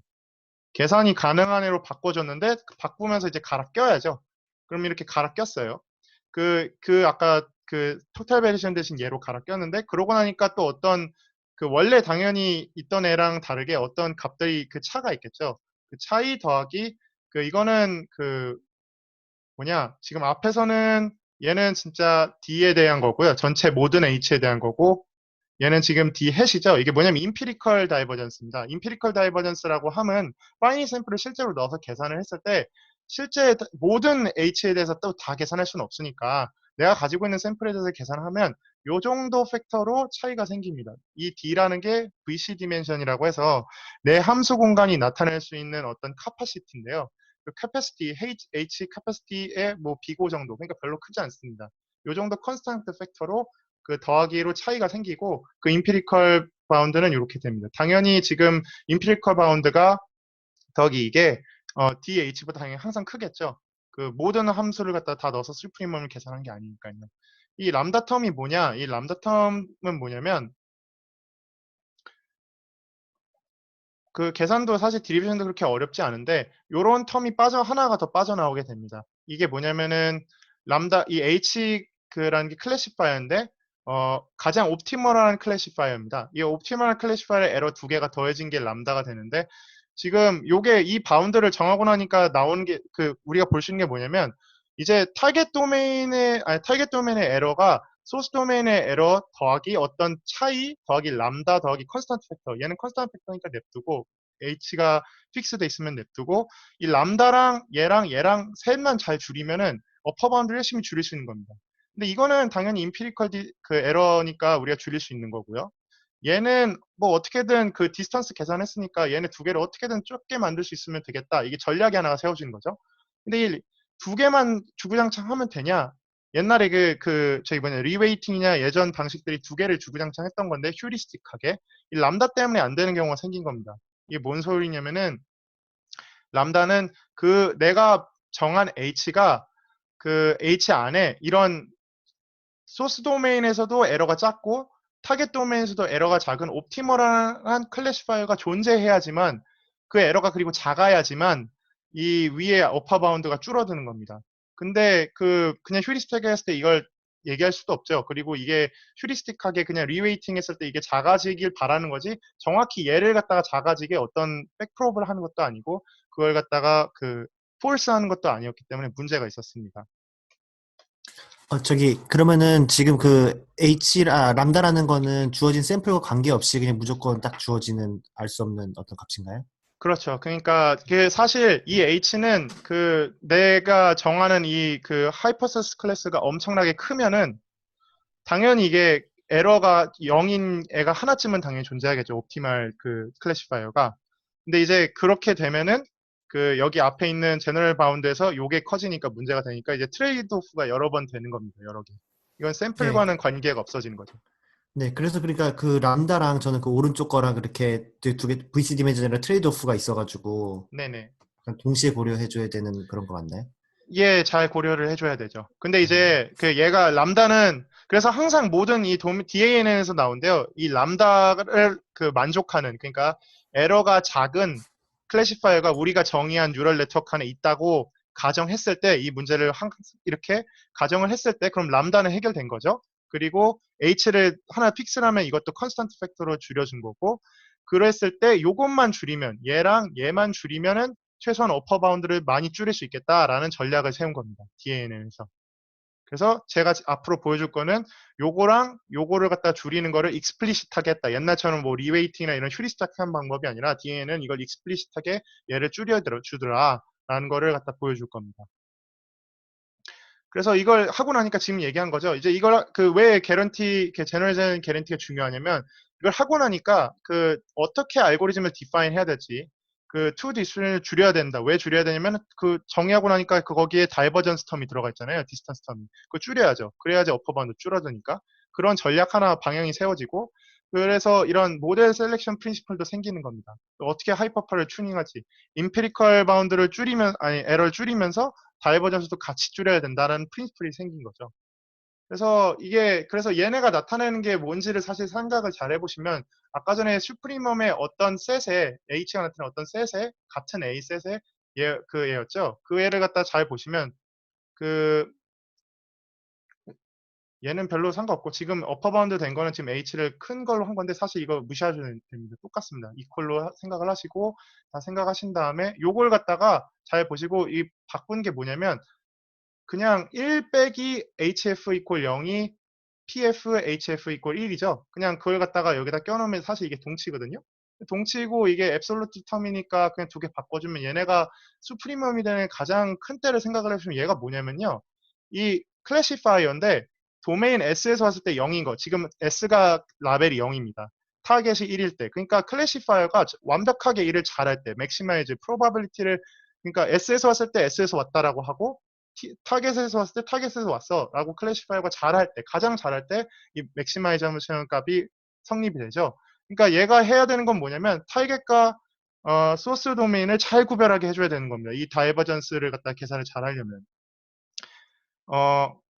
[SPEAKER 2] 계산이 가능한 애로 바꿔줬는데 바꾸면서 이제 갈아 껴야죠. 그럼 이렇게 갈아 꼈어요. 아까 그 토탈 베리션 대신 얘로 갈아 꼈는데 그러고 나니까 또 어떤 그 원래 당연히 있던 애랑 다르게 어떤 값들이 그 차가 있겠죠. 그 차이 더하기 이거는 뭐냐 지금 앞에서는 얘는 진짜 D에 대한 거고요. 전체 모든 H에 대한 거고 얘는 지금 D 해시죠. 이게 뭐냐면 임피리컬 다이버전스입니다. 임피리컬 다이버전스라고 함은 파이니 샘플을 실제로 넣어서 계산을 했을 때 실제 모든 H에 대해서 또 다 계산할 수는 없으니까 내가 가지고 있는 샘플에 대해서 계산하면 요 정도 팩터로 차이가 생깁니다. 이 D라는 게 VC 디멘션이라고 해서 내 함수 공간이 나타낼 수 있는 어떤 카파시티인데요. 그 capacity, H capacity의 뭐 비고 정도, 그러니까 별로 크지 않습니다. 요 정도 컨스탄트 팩터로 그 더하기로 차이가 생기고 그 임피리컬 바운드는 이렇게 됩니다. 당연히 지금 임피리컬 바운드가 더하기 이게 DH보다 당연히 항상 크겠죠. 그 모든 함수를 갖다 다 넣어서 수프리멈을 계산한 게 아니니까요. 이 람다 텀이 뭐냐? 이 람다 텀은 뭐냐면 그 계산도 사실 디리비전도 그렇게 어렵지 않은데 요런 텀이 하나가 더 빠져나오게 됩니다. 이게 뭐냐면은 람다 이 H라는 게 클래시파이어인데 가장 옵티멀한 클래시파이어입니다. 이 옵티멀한 클래시파이어 에러 두 개가 더해진 게 람다가 되는데 지금 요게 이 바운드를 정하고 나니까 나오는 게 우리가 볼 수 있는 게 뭐냐면 이제 타겟 도메인의 에러가 소스 도메인의 에러 더하기 어떤 차이 더하기 람다 더하기 컨스탄트 팩터 얘는 컨스탄트 팩터니까 냅두고 h가 픽스돼 있으면 냅두고 이 람다랑 얘랑 셋만 잘 줄이면은 어퍼 바운드를 열심히 줄일 수 있는 겁니다. 근데 이거는 당연히 임피리컬 그 에러니까 우리가 줄일 수 있는 거고요. 얘는 뭐 어떻게든 그 디스턴스 계산했으니까 얘네 두 개를 어떻게든 좁게 만들 수 있으면 되겠다. 이게 전략이 하나가 세워지는 거죠. 근데 이 두 개만 주구장창 하면 되냐? 옛날에 저기 리웨이팅이냐 예전 방식들이 두 개를 주구장창 했던 건데 휴리스틱하게 이 람다 때문에 안 되는 경우가 생긴 겁니다. 이게 뭔 소리냐면은 람다는 내가 정한 H가 그 H 안에 이런 소스 도메인에서도 에러가 작고 타겟 도메인에서도 에러가 작은 옵티멀한 클래시파이어가 존재해야지만 그 에러가 그리고 작아야지만 이 위에 어퍼 바운드가 줄어드는 겁니다. 근데 그냥 휴리스틱 했을 때 이걸 얘기할 수도 없죠. 그리고 이게 휴리스틱하게 그냥 리웨이팅 했을 때 이게 작아지길 바라는 거지 정확히 얘를 갖다가 작아지게 어떤 백프롭을 하는 것도 아니고 그걸 갖다가 폴스 하는 것도 아니었기 때문에 문제가 있었습니다.
[SPEAKER 1] 그러면은 지금 람다라는 거는 주어진 샘플과 관계없이 그냥 무조건 딱 주어지는 알 수 없는 어떤 값인가요?
[SPEAKER 2] 그렇죠. 그러니까 그 사실 이 H는 그 내가 정하는 이 그 하이퍼서스 클래스가 엄청나게 크면은 당연히 이게 에러가 0인 애가 하나쯤은 당연히 존재하겠죠. 옵티말 그 클래시파이어가. 근데 이제 그렇게 되면은 그 여기 앞에 있는 제너럴 바운드에서 요게 커지니까 문제가 되니까 이제 트레이드 오프가 여러 번 되는 겁니다. 여러 개. 이건
[SPEAKER 1] 네,
[SPEAKER 2] 샘플과는 관계가 없어지는 거죠.
[SPEAKER 1] 네. 그래서 그러니까 그 람다랑 저는 그 오른쪽 거랑 그렇게 두 개, VCD 매저랑 트레이드 오프가 있어가지고
[SPEAKER 2] 네네.
[SPEAKER 1] 약간 동시에 고려해줘야 되는 그런 거 맞나요?
[SPEAKER 2] 예, 잘 고려를 해줘야 되죠. 근데
[SPEAKER 1] 음,
[SPEAKER 2] 이제 그 얘가 람다는 그래서 항상 모든 이 DANN에서 나온대요. 이 람다를 그 만족하는 그러니까 에러가 작은 클래시파이어가 우리가 정의한 뉴럴 네트워크 안에 있다고 가정했을 때 이 문제를 이렇게 가정을 했을 때 그럼 람다는 해결된 거죠. 그리고 H를 하나 픽스를 하면 이것도 컨스턴트 팩터로 줄여준 거고 그랬을 때 요것만 줄이면 얘랑 얘만 줄이면은 최소한 어퍼 바운드를 많이 줄일 수 있겠다라는 전략을 세운 겁니다. DNN에서. 그래서 제가 앞으로 보여줄 거는 요거랑 요거를 갖다 줄이는 거를 익스플리시트하게 했다. 옛날처럼 뭐 리웨이팅이나 이런 휴리스틱한 방법이 아니라 DNN은 이걸 익스플리시트하게 얘를 줄여주더라라는 거를 갖다 보여줄 겁니다. 그래서 이걸 하고 나니까 지금 얘기한 거죠. 이제 이걸 그 왜 개런티, 제너럴전 개런티가 중요하냐면 이걸 하고 나니까 그 어떻게 알고리즘을 디파인 해야 될지 그 투 디스트리뷰션을 줄여야 된다. 왜 줄여야 되냐면 그 정의하고 나니까 그 거기에 다이버전스 텀이 들어가 있잖아요. 디스턴스 텀이. 그거 줄여야죠. 그래야지 어퍼바운드 줄어드니까. 그런 전략 하나 방향이 세워지고 그래서 이런 모델 셀렉션 프린시플도 생기는 겁니다. 어떻게 하이퍼파를 튜닝하지? 임페리컬 바운드를 줄이면 아니 에러를 줄이면서 다이버전스도 같이 줄여야 된다는 프린시플이 생긴 거죠. 그래서 얘네가 나타내는 게 뭔지를 사실 생각을 잘 해보시면 아까 전에 슈프리멈의 어떤 셋에 H가 나타낸 어떤 셋에 같은 A 셋에 그 얘였죠. 그 애를 갖다 잘 보시면 그 얘는 별로 상관없고 지금 어퍼바운드 된 거는 지금 H를 큰 걸로 한 건데 사실 이거 무시하셔도 됩니다. 똑같습니다. 이퀄로 생각을 하시고 다 생각하신 다음에 요걸 갖다가 잘 보시고 이 바꾼 게 뭐냐면 그냥 1 빼기 HF 이퀄 0이 PF HF 이퀄 1이죠. 그냥 그걸 갖다가 여기다 껴놓으면 사실 이게 동치거든요. 동치고 이게 앱솔루트 텀이니까 그냥 두 개 바꿔주면 얘네가 수프리멈이 되는 가장 큰 때를 생각을 해보시면 얘가 뭐냐면요. 이 클래시파이어인데 도메인 S에서 왔을 때 0인 거. 지금 S가 라벨이 0입니다. 타겟이 1일 때. 그러니까 클래시파이어가 완벽하게 일을 잘할 때, 맥시마이즈, 프로바빌리티를 그러니까 S에서 왔을 때 S에서 왔다라고 하고 타겟에서 왔을 때 타겟에서 왔어 라고 클래시파이어가 잘할 때 가장 잘할 때 이 맥시마이저션 값이 성립이 되죠. 그러니까 얘가 해야 되는 건 뭐냐면 타겟과 소스 도메인을 잘 구별하게 해줘야 되는 겁니다. 이 다이버전스를 갖다 계산을 잘 하려면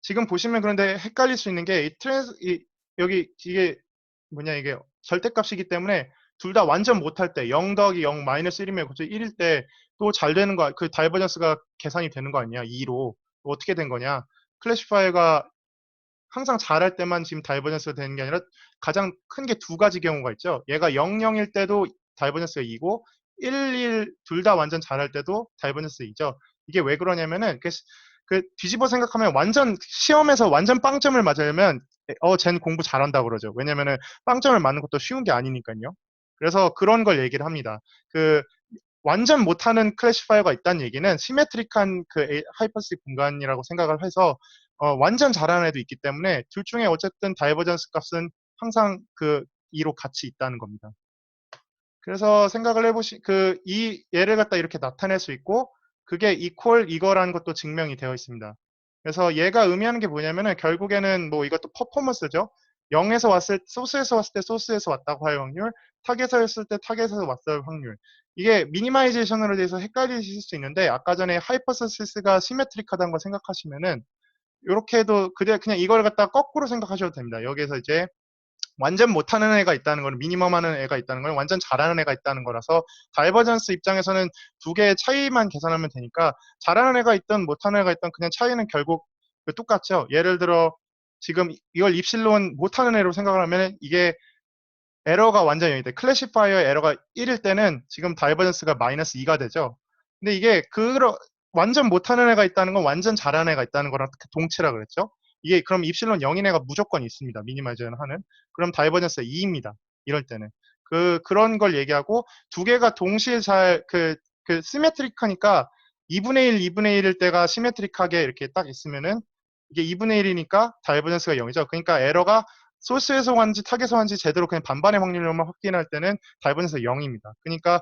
[SPEAKER 2] 지금 보시면 그런데 헷갈릴 수 있는 게 여기 이게 뭐냐 이게 절대값이기 때문에 둘 다 완전 못할 때 0 더하기 0 마이너스 1이면 그쪽 1일 때 또 잘 되는 거 그 다이버전스가 계산이 되는 거 아니야 2로 어떻게 된 거냐 클래시파이어가 항상 잘할 때만 지금 다이버전스가 되는 게 아니라 가장 큰 게 두 가지 경우가 있죠. 얘가 0, 0일 때도 다이버전스가 2고 1, 1 둘 다 완전 잘할 때도 다이버전스가 2죠. 이게 왜 그러냐면은 그 뒤집어 생각하면 완전 시험에서 완전 빵점을 맞으려면 쟨 공부 잘한다 그러죠. 왜냐면은 빵점을 맞는 것도 쉬운 게 아니니까요. 그래서 그런 걸 얘기를 합니다. 그 완전 못하는 클래시파이어가 있다는 얘기는 시메트릭한 그 하이퍼스 공간이라고 생각을 해서 완전 잘하는 애도 있기 때문에 둘 중에 어쨌든 다이버전스 값은 항상 그 2로 같이 있다는 겁니다. 그래서 생각을 이 얘를 갖다 이렇게 나타낼 수 있고 그게 이퀄 이거라는 것도 증명이 되어 있습니다. 그래서 얘가 의미하는 게 뭐냐면은 결국에는 뭐 이것도 퍼포먼스죠. 0에서 소스에서 왔을 때 소스에서 왔다고 할 확률, 타겟에서 왔을 때 타겟에서 왔을 확률. 이게 미니마이제이션으로 돼서 헷갈리실 수 있는데 아까 전에 하이퍼서시스가 시메트릭하다는 걸 생각하시면은 이렇게 해도 그냥 이걸 갖다 거꾸로 생각하셔도 됩니다. 여기에서 이제 완전 못하는 애가 있다는 거는 미니멈 하는 애가 있다는 거는 완전 잘하는 애가 있다는 거라서 다이버전스 입장에서는 두 개의 차이만 계산하면 되니까 잘하는 애가 있든 못하는 애가 있든 그냥 차이는 결국 똑같죠. 예를 들어 지금 이걸 입실론 못하는 애로 생각을 하면 이게 에러가 완전 0이 돼. 클래시파이어 에러가 1일 때는 지금 다이버전스가 마이너스 2가 되죠. 근데 이게 완전 못하는 애가 있다는 건 완전 잘하는 애가 있다는 거랑 동치라 그랬죠. 이게 그럼 입실론 0인 애가 무조건 있습니다. 미니마이저는 하는. 그럼 다이버전스가 2입니다. 이럴 때는. 그런 걸 얘기하고 두 개가 동시에 시메트릭하니까 2분의 1, 2분의 1일 때가 시메트릭하게 이렇게 딱 있으면은 이게 2분의 1이니까 다이버전스가 0이죠. 그러니까 에러가 소스에서 왔는지 타겟에서 왔는지 제대로 그냥 반반의 확률로만 확인할 때는 다이버전스가 0입니다. 그러니까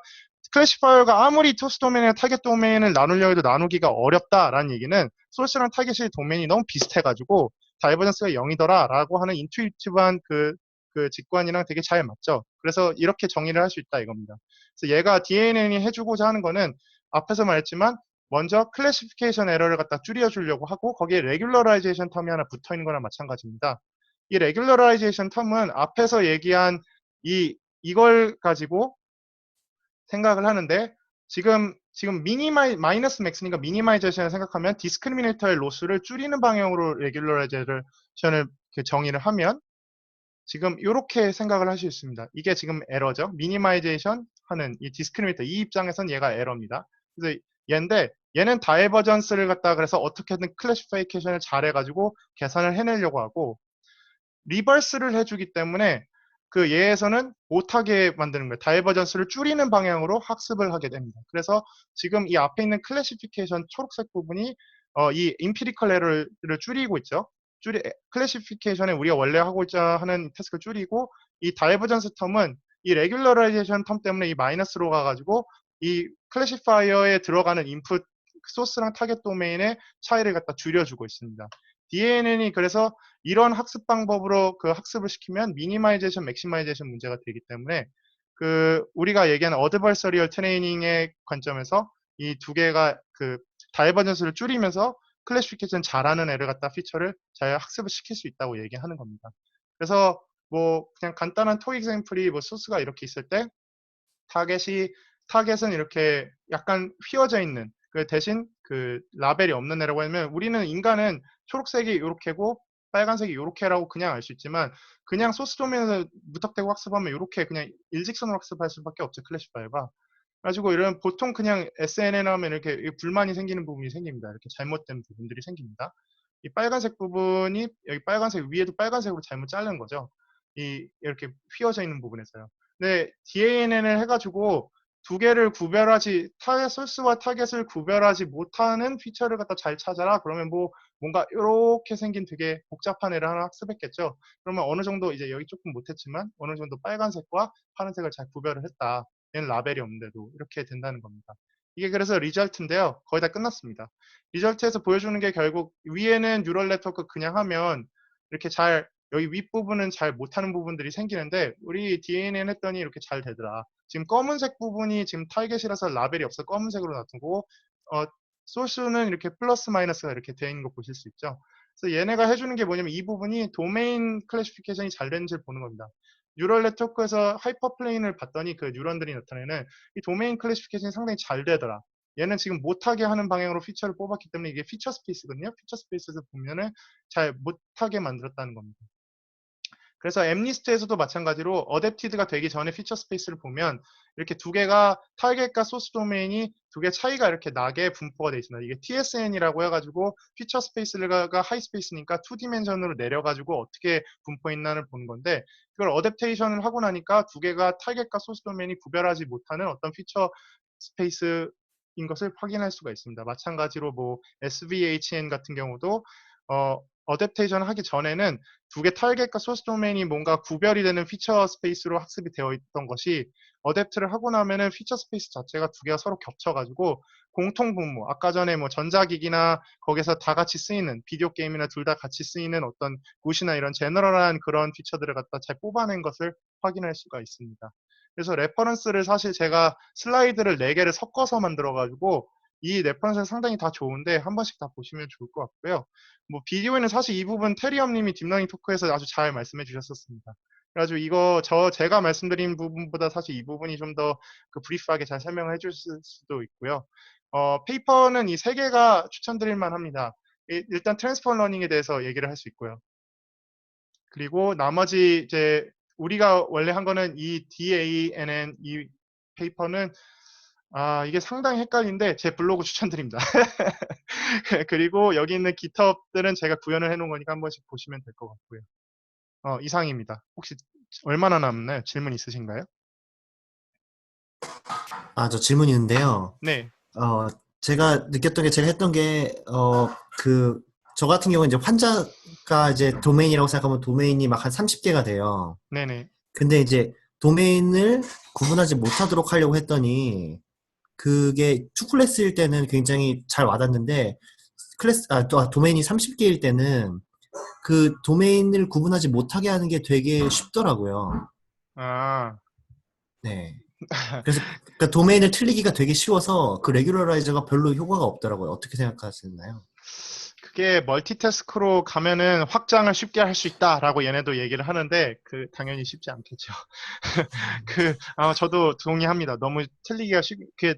[SPEAKER 2] 클래시파이어가 아무리 소스 도메인이나 타겟 도메인을 나누려 해도 나누기가 어렵다라는 얘기는 소스랑 타겟의 도메인이 너무 비슷해가지고 다이버전스가 0이더라 라고 하는 인투이티브한 그 직관이랑 되게 잘 맞죠. 그래서 이렇게 정의를 할 수 있다 이겁니다. 그래서 얘가 DNN이 해주고자 하는 거는 앞에서 말했지만 먼저 클래시피케이션 에러를 갖다 줄여주려고 하고 거기에 레귤러라이제이션 텀이 하나 붙어있는 거랑 마찬가지입니다. 이 레귤러라이제이션 텀은 앞에서 얘기한 이걸 가지고 생각을 하는데 지금 마이너스 맥스니까 미니마이제이션을 생각하면 디스크리미네이터의 로스를 줄이는 방향으로 레귤러라이제이션을 정의를 하면 지금 이렇게 생각을 할 수 있습니다. 이게 지금 에러죠. 미니마이제이션 하는 이 디스크리미네이터 이 입장에선 얘가 에러입니다. 그래서 얘인데 얘는 다이버전스를 갖다가 그래서 어떻게든 클래시피케이션을 잘 해가지고 계산을 해내려고 하고 리버스를 해주기 때문에 그 얘에서는 못하게 만드는 거예요. 다이버전스를 줄이는 방향으로 학습을 하게 됩니다. 그래서 지금 이 앞에 있는 클래시피케이션 초록색 부분이 이 임피리컬 에러를 줄이고 있죠. 클래시피케이션에 우리가 원래 하고자 하는 태스크를 줄이고 이 다이버전스 텀은 이 레귤러라이제이션 텀 때문에 이 마이너스로 가가지고 이 클래시파이어에 들어가는 인풋 소스랑 타겟 도메인의 차이를 갖다 줄여주고 있습니다. DNN이 그래서 이런 학습 방법으로 그 학습을 시키면 미니마이제이션, 맥시마이제이션 문제가 되기 때문에 그 우리가 얘기하는 어드버서리얼 트레이닝의 관점에서 이 두 개가 그 다이버전스를 줄이면서 클래시피케이션 잘하는 애를 갖다 피처를 잘 학습을 시킬 수 있다고 얘기하는 겁니다. 그래서 뭐 그냥 간단한 토 example이 뭐 소스가 이렇게 있을 때 타겟은 이렇게 약간 휘어져 있는 그 대신 그 라벨이 없는 애라고 하면 우리는 인간은 초록색이 이렇게고 빨간색이 이렇게라고 그냥 알 수 있지만 그냥 소스 도메인에서 무턱대고 학습하면 이렇게 그냥 일직선으로 학습할 수밖에 없죠. 클래시파이어가. 그래가지고 이런 보통 그냥 SNN 하면 이렇게 불만이 생기는 부분이 생깁니다. 이렇게 잘못된 부분들이 생깁니다. 이 빨간색 부분이 여기 빨간색 위에도 빨간색으로 잘못 자른 거죠. 이렇게 휘어져 있는 부분에서요. 근데 DANN을 해가지고 두 개를 구별하지 타겟 소스와 타겟을 구별하지 못하는 피처를 갖다 잘 찾아라. 그러면 뭐 뭔가 이렇게 생긴 되게 복잡한 애를 하나 학습했겠죠. 그러면 어느 정도 이제 여기 조금 못했지만 어느 정도 빨간색과 파란색을 잘 구별을 했다. 얘는 라벨이 없는데도 이렇게 된다는 겁니다. 이게 그래서 리절트인데요. 거의 다 끝났습니다. 리절트에서 보여주는 게 결국 위에는 뉴럴 네트워크 그냥 하면 이렇게 잘 여기 윗부분은 잘 못하는 부분들이 생기는데 우리 DNN 했더니 이렇게 잘 되더라. 지금 검은색 부분이 지금 타겟이라서 라벨이 없어 검은색으로 놔두고 소스는 이렇게 플러스 마이너스가 이렇게 되어 있는 거 보실 수 있죠. 그래서 얘네가 해주는 게 뭐냐면 이 부분이 도메인 클래시피케이션이 잘 되는지를 보는 겁니다. 뉴럴 네트워크에서 하이퍼플레인을 봤더니 그 뉴런들이 나타내는 이 도메인 클래시피케이션이 상당히 잘 되더라. 얘는 지금 못하게 하는 방향으로 피처를 뽑았기 때문에 이게 피처 스페이스거든요. 피처 스페이스에서 보면은 잘 못하게 만들었다는 겁니다. 그래서 엠리스트에서도 마찬가지로 어댑티드가 되기 전에 피처 스페이스를 보면 이렇게 두 개가 타겟과 소스 도메인이 두 개 차이가 이렇게 나게 분포가 되어 있습니다. 이게 TSN이라고 해가지고 피처 스페이스가 하이 스페이스니까 2디멘션으로 내려가지고 어떻게 분포했나를 보는 건데 그걸 어댑테이션을 하고 나니까 두 개가 타겟과 소스 도메인이 구별하지 못하는 어떤 피처 스페이스인 것을 확인할 수가 있습니다. 마찬가지로 뭐 SVHN 같은 경우도 어댑테이션 하기 전에는 두 개 타겟과 소스 도메인이 뭔가 구별이 되는 피처 스페이스로 학습이 되어 있던 것이 어댑트를 하고 나면은 피처 스페이스 자체가 두 개가 서로 겹쳐가지고 공통 분모, 아까 전에 뭐 전자기기나 거기서 다 같이 쓰이는 비디오 게임이나 둘 다 같이 쓰이는 어떤 굿이나 이런 제너럴한 그런 피처들을 갖다 잘 뽑아낸 것을 확인할 수가 있습니다. 그래서 레퍼런스를 사실 제가 슬라이드를 4개를 섞어서 만들어가지고 이 레퍼런스는 상당히 다 좋은데 한 번씩 다 보시면 좋을 것 같고요. 뭐 비디오에는 사실 이 부분 테리엄님이 딥러닝 토크에서 아주 잘 말씀해 주셨었습니다. 그래가지고 이거 제가 말씀드린 부분보다 사실 이 부분이 좀 더 그 브리프하게 잘 설명을 해주실 수도 있고요. 페이퍼는 이 3개가 추천드릴 만합니다. 일단 트랜스퍼 러닝에 대해서 얘기를 할 수 있고요. 그리고 나머지 이제 우리가 원래 한 거는 이 DANN 이 페이퍼는 이게 상당히 헷갈리는데 제 블로그 추천드립니다. 그리고 여기 있는 GitHub들은 제가 구현을 해놓은 거니까 한 번씩 보시면 될 것 같고요. 이상입니다. 혹시 얼마나 남나요? 질문 있으신가요?
[SPEAKER 1] 저 질문이 있는데요.
[SPEAKER 2] 네,
[SPEAKER 1] 어, 제가 느꼈던 게, 제가 했던 게, 저 같은 경우는 이제 환자가 이제 도메인이라고 생각하면 도메인이 막 한 30개가 돼요.
[SPEAKER 2] 네네.
[SPEAKER 1] 근데 이제 도메인을 구분하지 못하도록 하려고 했더니, 그게 투 클래스일 때는 굉장히 잘 와닿는데, 도메인이 30개일 때는 그 도메인을 구분하지 못하게 하는 게 되게 쉽더라고요.
[SPEAKER 2] 아,
[SPEAKER 1] 네. 그래서 그 도메인을 틀리기가 되게 쉬워서 그 레귤러라이저가 별로 효과가 없더라고요. 어떻게 생각하시나요?
[SPEAKER 2] 그게 멀티태스크로 가면은 확장을 쉽게 할 수 있다라고 얘네도 얘기를 하는데, 당연히 쉽지 않겠죠.
[SPEAKER 1] 음,
[SPEAKER 2] 저도 동의합니다. 너무 틀리기가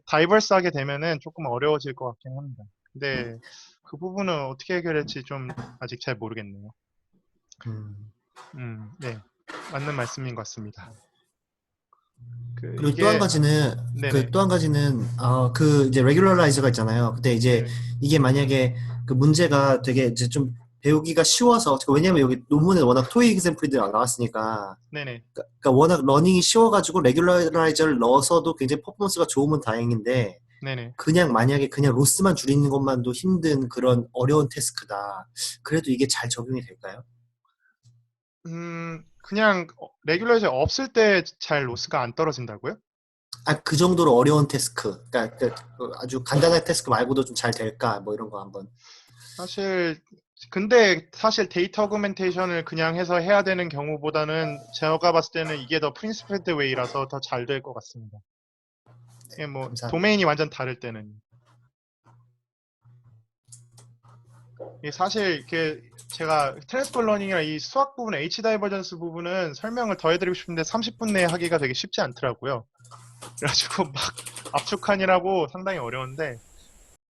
[SPEAKER 2] 다이버스하게 되면은 조금 어려워질 것 같긴 합니다. 근데 그 부분은 어떻게 해결할지 좀 아직 잘 모르겠네요.
[SPEAKER 1] 음.
[SPEAKER 2] 네. 맞는 말씀인 것 같습니다.
[SPEAKER 1] 그리고
[SPEAKER 2] 이게, 네네,
[SPEAKER 1] 또 한 가지는, 이제 레귤러라이저가 있잖아요. 근데 이제
[SPEAKER 2] 네네,
[SPEAKER 1] 이게 만약에 그 문제가 되게 이제 좀 배우기가 쉬워서, 왜냐면 여기 논문에 워낙 토익 example들이 나왔으니까,
[SPEAKER 2] 네네,
[SPEAKER 1] 그러니까 워낙 러닝이 쉬워가지고 레귤러라이저를 넣어서도 굉장히 퍼포먼스가 좋으면 다행인데,
[SPEAKER 2] 네네.
[SPEAKER 1] 그냥 만약에 그냥 로스만 줄이는 것만도 힘든 그런 어려운 태스크다. 그래도 이게 잘 적용이 될까요?
[SPEAKER 2] 그냥 레귤레이션 없을 때 잘 로스가 안 떨어진다고요?
[SPEAKER 1] 그 정도로 어려운 태스크. 그러니까 아주 간단한 태스크 말고도 좀 잘 될까? 뭐 이런 거 한번.
[SPEAKER 2] 사실 근데 사실 데이터 어그멘테이션을 그냥 해서 해야 되는 경우보다는 제가 봤을 때는 이게 더 프린시플드 웨이라서 더 잘 될 것 같습니다. 이게 뭐
[SPEAKER 1] 감사합니다.
[SPEAKER 2] 도메인이 완전 다를 때는 이게 사실 이렇게 제가 트랜스포 러닝이나 이 수학 부분, H 다이버전스 부분은 설명을 더 해드리고 싶은데 30분 내에 하기가 되게 쉽지 않더라고요. 그래가지고 막 압축하느라고 상당히 어려운데